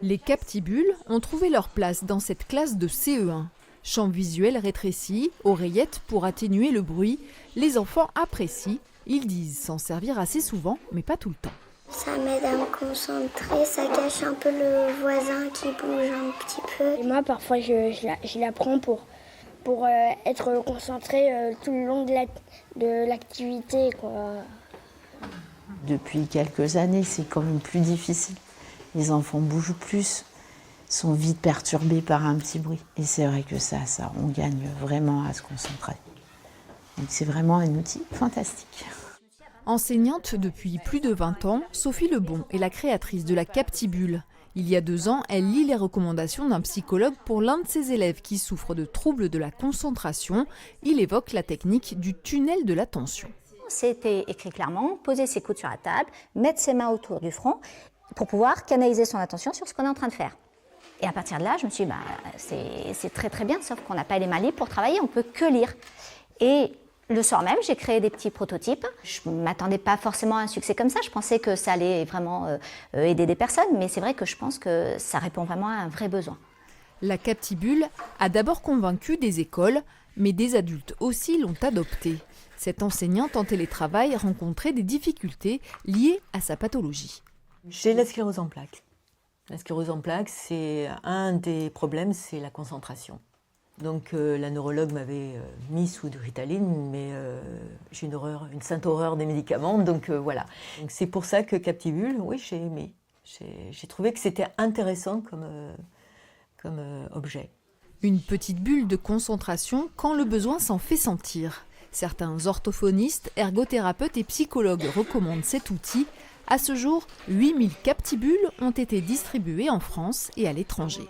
Les captibules ont trouvé leur place dans cette classe de CE1. Champ visuel rétréci, oreillettes pour atténuer le bruit. Les enfants apprécient. Ils disent s'en servir assez souvent, mais pas tout le temps. Ça m'aide à me concentrer, ça cache un peu le voisin qui bouge un petit peu. Et moi, parfois, je la prends pour être concentré tout le long de l'activité, quoi. Depuis quelques années, c'est quand même plus difficile. Les enfants bougent plus, sont vite perturbés par un petit bruit. Et c'est vrai que ça, on gagne vraiment à se concentrer. Donc c'est vraiment un outil fantastique. Enseignante depuis plus de 20 ans, Sophie Lebon est la créatrice de la Captibule. Il y a 2 ans, elle lit les recommandations d'un psychologue pour l'un de ses élèves qui souffre de troubles de la concentration. Il évoque la technique du tunnel de l'attention. C'était écrit clairement, poser ses coudes sur la table, mettre ses mains autour du front pour pouvoir canaliser son attention sur ce qu'on est en train de faire. Et à partir de là, je me suis dit, c'est très très bien, sauf qu'on n'a pas les mains libres pour travailler, on ne peut que lire. Et le soir même, j'ai créé des petits prototypes. Je ne m'attendais pas forcément à un succès comme ça, je pensais que ça allait vraiment aider des personnes, mais c'est vrai que je pense que ça répond vraiment à un vrai besoin. La Captibule a d'abord convaincu des écoles, mais des adultes aussi l'ont adoptée. Cette enseignante en télétravail rencontrait des difficultés liées à sa pathologie. J'ai la sclérose en plaques. La sclérose en plaques, c'est un des problèmes, c'est la concentration. Donc la neurologue m'avait mis sous du Ritaline, mais j'ai une sainte horreur des médicaments, donc voilà. Donc, c'est pour ça que Captibule, oui, j'ai aimé. J'ai trouvé que c'était intéressant comme objet. Une petite bulle de concentration quand le besoin s'en fait sentir. Certains orthophonistes, ergothérapeutes et psychologues recommandent cet outil. À ce jour, 8000 Captibules ont été distribuées en France et à l'étranger.